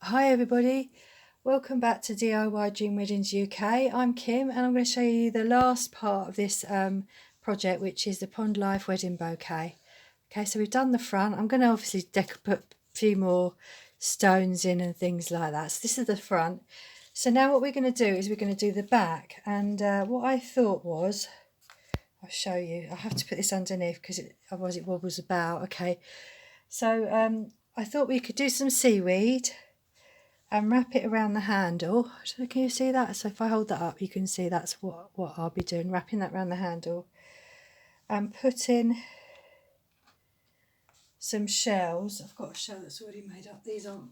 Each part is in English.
Hi everybody, welcome back to DIY Dream Weddings UK. I'm Kim and I'm going to show you the last part of this project, which is the Pond Life Wedding Bouquet. Okay, so we've done the front. I'm going to obviously put a few more stones in and things like that. So this is the front. So now what we're going to do is we're going to do the back, and what I thought was, I'll show you. I have to put this underneath because otherwise it wobbles about. Okay, so I thought we could do some seaweed and wrap it around the handle. So can you see that? So if I hold that up, you can see that's what I'll be doing, wrapping that around the handle and putting some shells. I've got a shell that's already made up.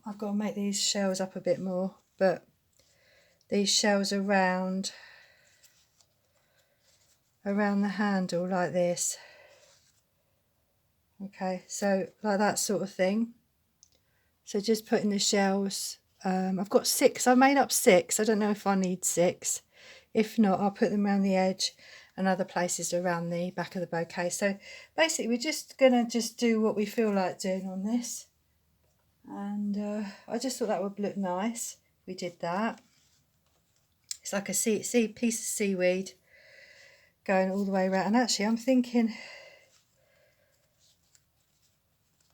I've got to make these shells up a bit more, but these shells around the handle like this. Okay, so like that sort of thing. So just putting the shells. I've got 6. I made up 6. I don't know if I need 6. If not, I'll put them around the edge and other places around the back of the bouquet. So basically we're just gonna do what we feel like doing on this, and I just thought that would look nice. We did that. It's like a piece of seaweed going all the way around, and actually I'm thinking,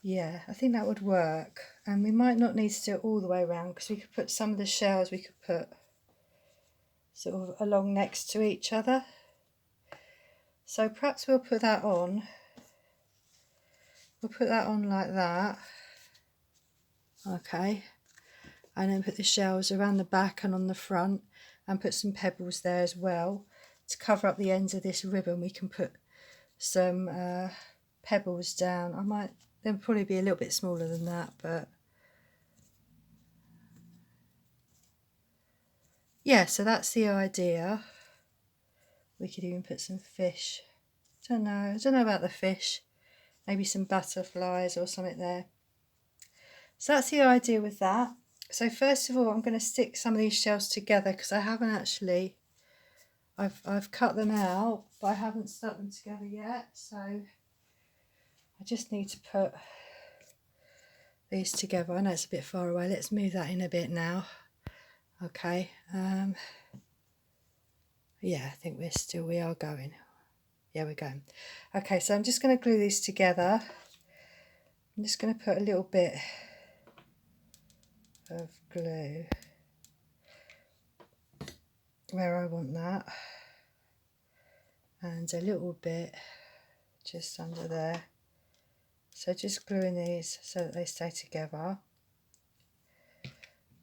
yeah, I think that would work. And we might not need to do it all the way around because we could put some of the shells, we could put sort of along next to each other. So perhaps we'll put that on. We'll put that on like that. Okay. And then put the shells around the back and on the front, and put some pebbles there as well. To cover up the ends of this ribbon, we can put some pebbles down. They'll probably be a little bit smaller than that, but yeah, so that's the idea. We could even put some fish. I don't know about the fish. Maybe some butterflies or something there. So that's the idea with that. So first of all, I'm going to stick some of these shells together because I haven't actually, I've cut them out, but I haven't stuck them together yet. So I just need to put these together. I know it's a bit far away. Let's move that in a bit now. Okay. Yeah, I think we are going. Yeah, we're going. Okay, so I'm just going to glue these together. I'm just going to put a little bit of glue where I want that, and a little bit just under there. So just gluing these so that they stay together.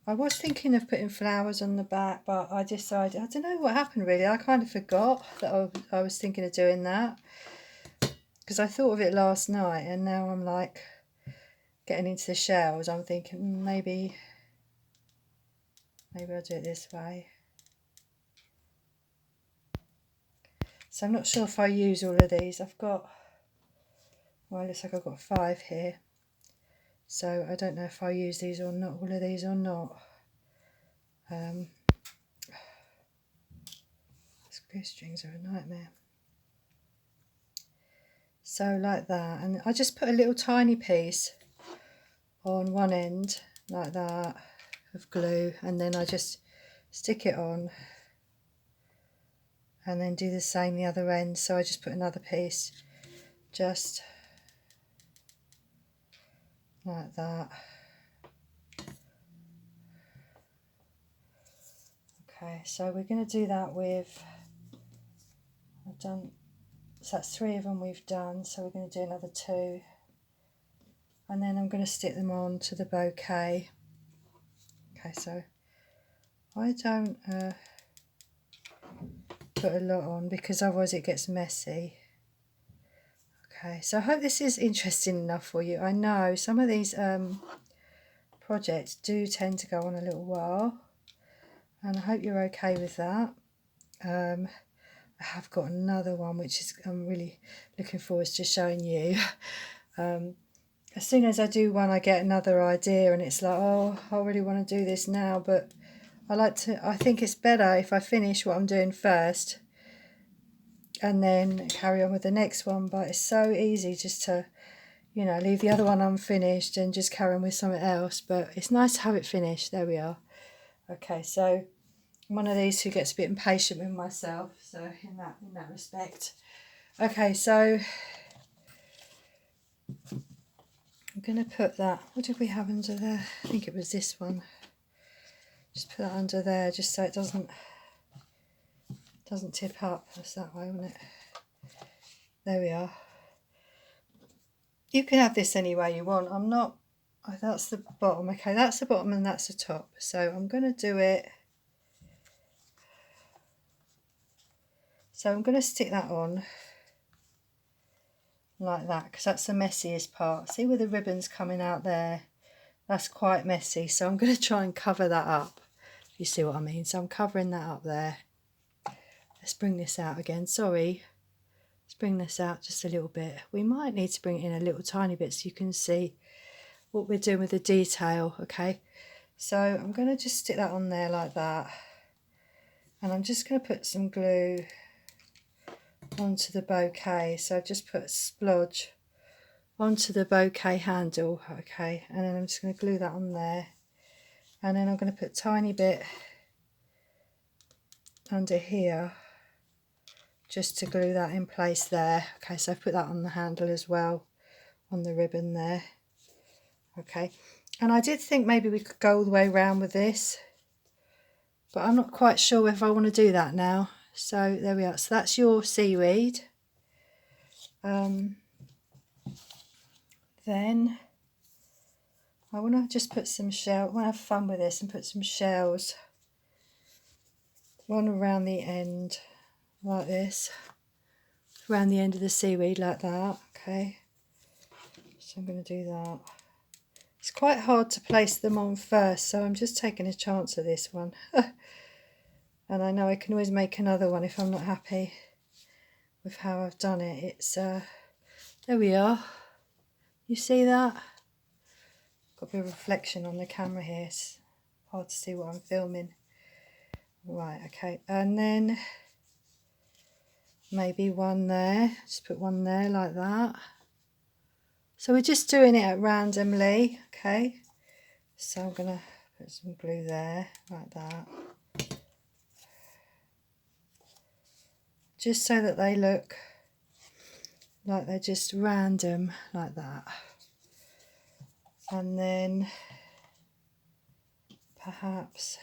I was thinking of putting flowers on the back, but I decided, I don't know what happened really, I kind of forgot that I was thinking of doing that, because I thought of it last night, and now I'm like getting into the shells, I'm thinking maybe I'll do it this way. So I'm not sure if I use all of these. I've got, well, it looks like I've got 5 here. So I don't know if I use these or not, all of these or not. Glue strings are a nightmare. So like that, and I just put a little tiny piece on one end like that of glue, and then I just stick it on and then do the same the other end. So I just put another piece just like that. Okay, so we're going to do that with, I've done, so that's 3 of them we've done, so we're going to do another 2, and then I'm going to stick them on to the bouquet. Okay, so I don't put a lot on because otherwise it gets messy. Okay, so I hope this is interesting enough for you. I know some of these projects do tend to go on a little while, and I hope you're okay with that. I have got another one which is I'm really looking forward to showing you. As soon as I do one, I get another idea, and it's like, oh, I really want to do this now, but I think it's better if I finish what I'm doing first and then carry on with the next one. But it's so easy just to, you know, leave the other one unfinished and just carry on with something else, but it's nice to have it finished. There we are. Okay, so I'm one of these who gets a bit impatient with myself, so in that respect. Okay, so I'm going to put that, what did we have under there? I think it was this one. Just put that under there just so it doesn't tip up. That's that way, wouldn't it? There we are. You can have this any way you want. I'm not, oh, that's the bottom. Okay, that's the bottom and that's the top. So I'm going to do it. So I'm going to stick that on like that because that's the messiest part. See where the ribbon's coming out there? That's quite messy. So I'm going to try and cover that up. You see what I mean? So I'm covering that up there. Let's bring this out again. Sorry. Let's bring this out just a little bit. We might need to bring it in a little tiny bit so you can see what we're doing with the detail. Okay, so I'm going to just stick that on there like that, and I'm just going to put some glue onto the bouquet. So I've just put a splodge onto the bouquet handle. Okay, and then I'm just going to glue that on there, and then I'm going to put a tiny bit under here just to glue that in place there. Okay, so I've put that on the handle as well, on the ribbon there. Okay, and I did think maybe we could go all the way around with this, but I'm not quite sure if I want to do that now. So there we are. So that's your seaweed. Then I want to just put some shells. I want to have fun with this and put some shells, one around the end like this, around the end of the seaweed like that. Okay, so I'm going to do that. It's quite hard to place them on first, so I'm just taking a chance at this one. And I know I can always make another one if I'm not happy with how I've done it. It's there we are. You see that? Got a bit of reflection on the camera here. It's hard to see what I'm filming. Right, okay, and then maybe one there. Just put one there like that. So we're just doing it at randomly, okay? So I'm going to put some glue there, like that. Just so that they look like they're just random, like that. And then perhaps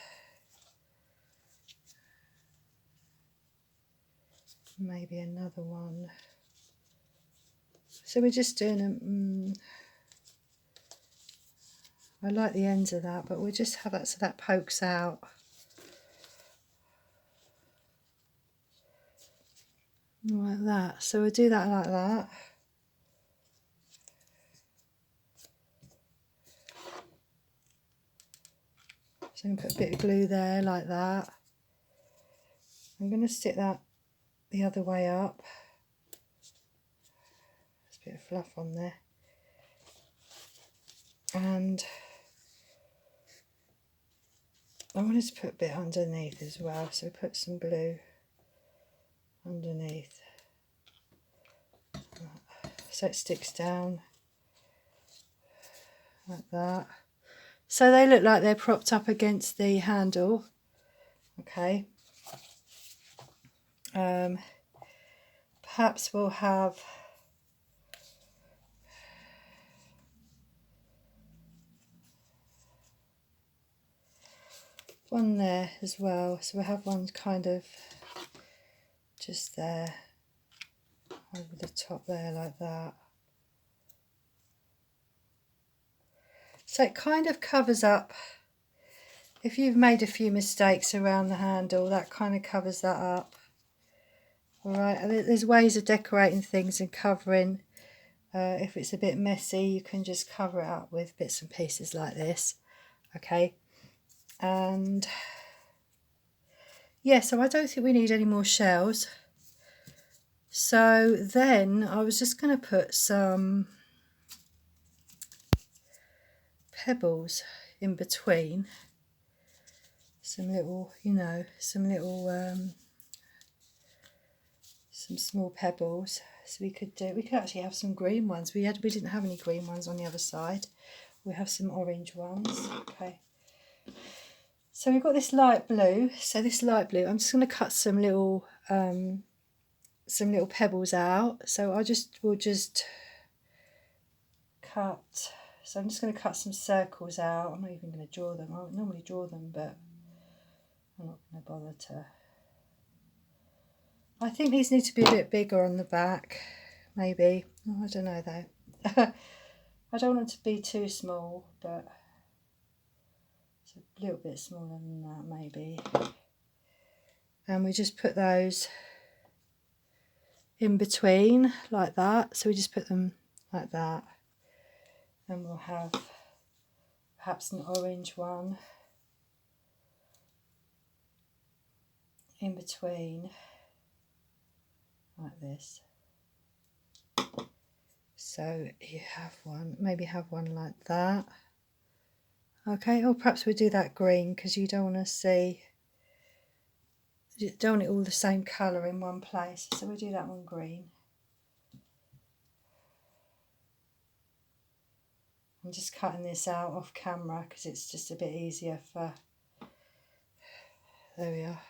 maybe another one. So we're just doing a... I like the ends of that, but we'll just have that so that pokes out. Like that. So we'll do that like that. So I'm going to put a bit of glue there like that. I'm going to stick that the other way up. There's a bit of fluff on there. And I wanted to put a bit underneath as well, so put some glue underneath so it sticks down like that. So they look like they're propped up against the handle. Okay. Perhaps we'll have one there as well. So we'll have one kind of just there over the top there like that. So it kind of covers up, if you've made a few mistakes around the handle, that kind of covers that up. Alright, there's ways of decorating things and covering. If it's a bit messy, you can just cover it up with bits and pieces like this. Okay, and yeah, so I don't think we need any more shells. So then I was just going to put some pebbles in between, some little, you know, some little some small pebbles So we could actually have some green ones. We didn't have any green ones on the other side. We have some orange ones. Okay. So we've got this light blue. So this light blue, I'm just going to cut some little pebbles out. So we'll just cut. So I'm just going to cut some circles out. I'm not even going to draw them. I would normally draw them, but I'm not going to bother to. I think these need to be a bit bigger on the back, maybe. Oh, I don't know though. I don't want it to be too small, but it's a little bit smaller than that maybe. And we just put those in between like that. So we just put them like that. And we'll have perhaps an orange one in between like this. So you have one, maybe have one like that. Okay, or perhaps we'll do that green because you don't want to you don't want it all the same colour in one place. So we'll do that one green. I'm just cutting this out off camera because it's just a bit easier for. There we are.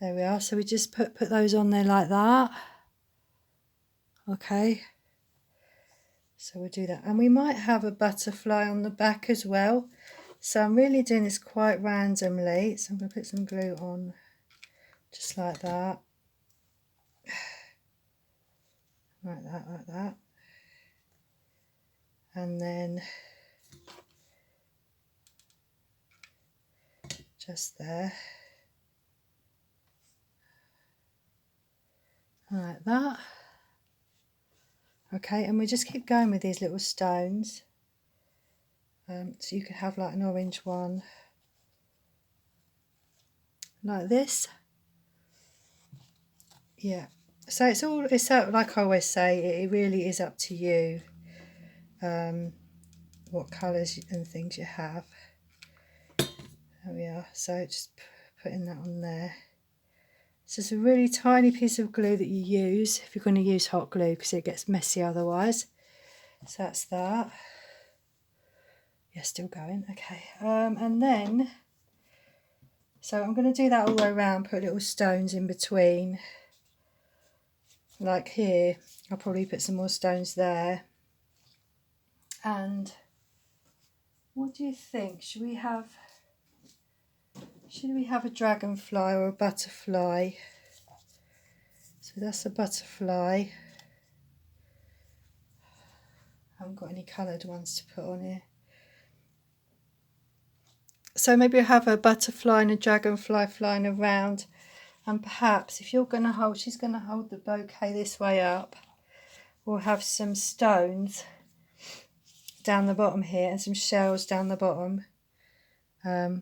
There we are. So we just put those on there like that. Okay. So we'll do that. And we might have a butterfly on the back as well. So I'm really doing this quite randomly. So I'm going to put some glue on just like that. Like that, like that. And then just there. Like that. Okay, and we just keep going with these little stones. So you could have like an orange one like this. Yeah, so it's like I always say, it really is up to you what colours and things you have. There we are. So just putting that on there. So it's a really tiny piece of glue that you use if you're going to use hot glue because it gets messy otherwise. So that's that. Yeah, still going. Okay, and then so I'm going to do that all the way around, put little stones in between. Like here, I'll probably put some more stones there. And what do you think? Should we have a dragonfly or a butterfly? So that's a butterfly. I haven't got any coloured ones to put on here. So maybe we'll have a butterfly and a dragonfly flying around. And perhaps if she's going to hold the bouquet this way up, we'll have some stones down the bottom here and some shells down the bottom. And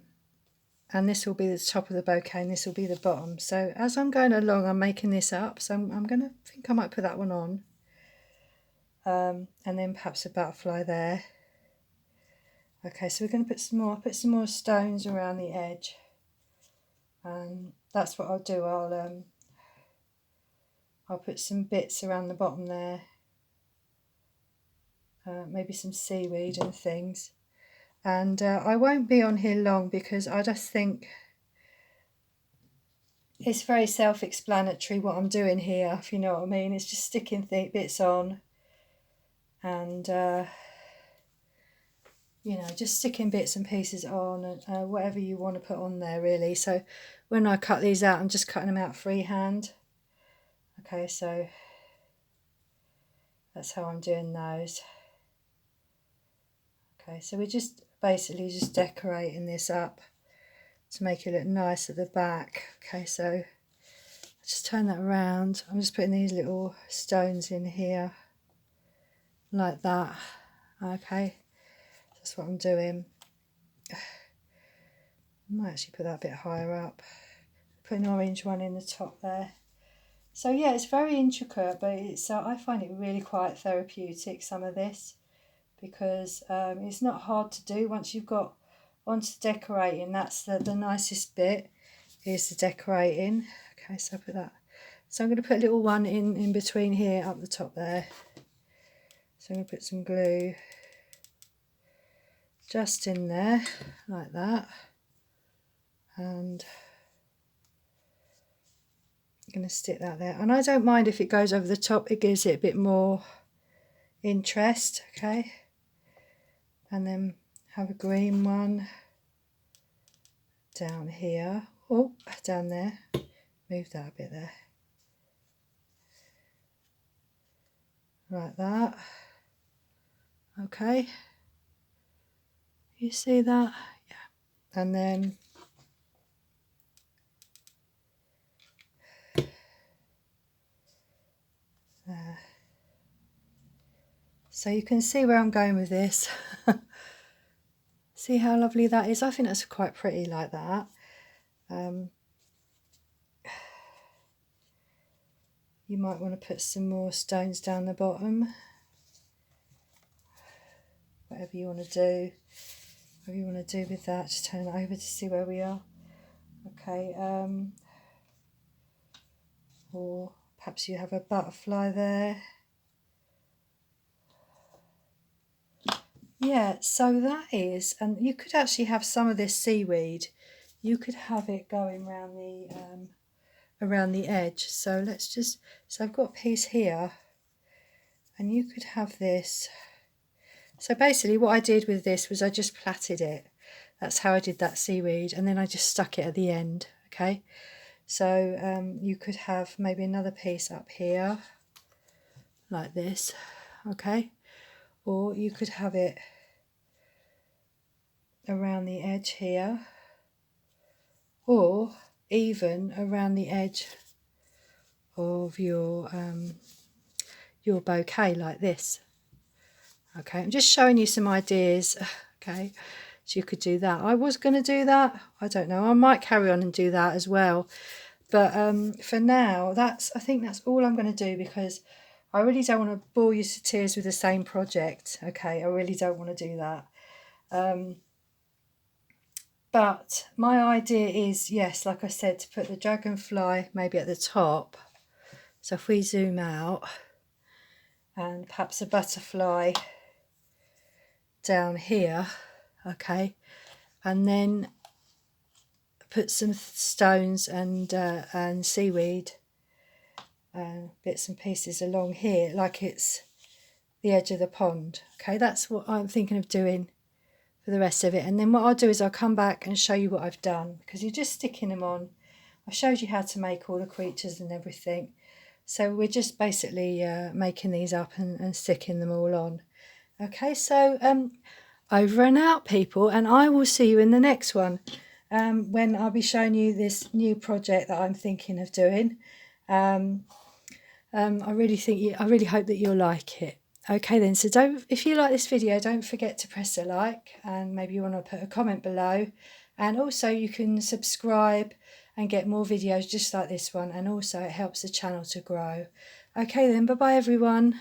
this will be the top of the bouquet and this will be the bottom. So as I'm going along, I'm making this up. So I'm going to think I might put that one on. And then perhaps a butterfly there. Okay, so we're going to put some more stones around the edge. And that's what I'll do. I'll put some bits around the bottom there. Maybe some seaweed and things. And I won't be on here long because I just think it's very self-explanatory what I'm doing here, if you know what I mean. It's just sticking bits on and you know, just sticking bits and pieces on and whatever you want to put on there really. So when I cut these out, I'm just cutting them out freehand. Okay, so that's how I'm doing those. Okay, so we're just basically just decorating this up to make it look nice at the back. Okay, so just turn that around. I'm just putting these little stones in here like that. Okay, that's what I'm doing. I might actually put that a bit higher up. Put an orange one in the top there. So yeah, it's very intricate, but it's I find it really quite therapeutic, some of this, because it's not hard to do once you've got onto decorating. That's the nicest bit, is the decorating. Okay, so I put that. So I'm going to put a little one in between here, up the top there. So I'm going to put some glue just in there, like that. And I'm going to stick that there. And I don't mind if it goes over the top, it gives it a bit more interest, okay? And then have a green one down here. Oh, down there. Move that a bit there. Like that. Okay. You see that? Yeah. And then there. So you can see where I'm going with this. See how lovely that is? I think that's quite pretty like that. You might want to put some more stones down the bottom. Whatever you want to do. Whatever you want to do with that, just turn it over to see where we are. Okay, or perhaps you have a butterfly there. Yeah, so that is, and you could actually have some of this seaweed. You could have it going around the edge. So let's just, so I've got a piece here, and you could have this. So basically what I did with this was I just plaited it. That's how I did that seaweed, and then I just stuck it at the end, okay? So you could have maybe another piece up here, like this, okay? Or you could have it around the edge here, or even around the edge of your bouquet like this. Okay, I'm just showing you some ideas. Okay, so you could do that. I was going to do that. I don't know. I might carry on and do that as well. But for now, I think that's all I'm going to do, because I really don't want to bore you to tears with the same project. Okay, I really don't want to do that. But my idea is, yes, like I said, to put the dragonfly maybe at the top. So if we zoom out, and perhaps a butterfly down here, okay, and then put some stones and seaweed bits and pieces along here, like it's the edge of the pond. Okay, that's what I'm thinking of doing for the rest of it. And then what I'll do is I'll come back and show you what I've done, because you're just sticking them on. I showed you how to make all the creatures and everything. So we're just basically making these up and sticking them all on. Okay, so over and out, people, and I will see you in the next one, when I'll be showing you this new project that I'm thinking of doing. I really hope that you'll like it. Okay then, so if you like this video, don't forget to press a like, and maybe you want to put a comment below, and also you can subscribe and get more videos just like this one, and also it helps the channel to grow. Okay then, bye bye everyone.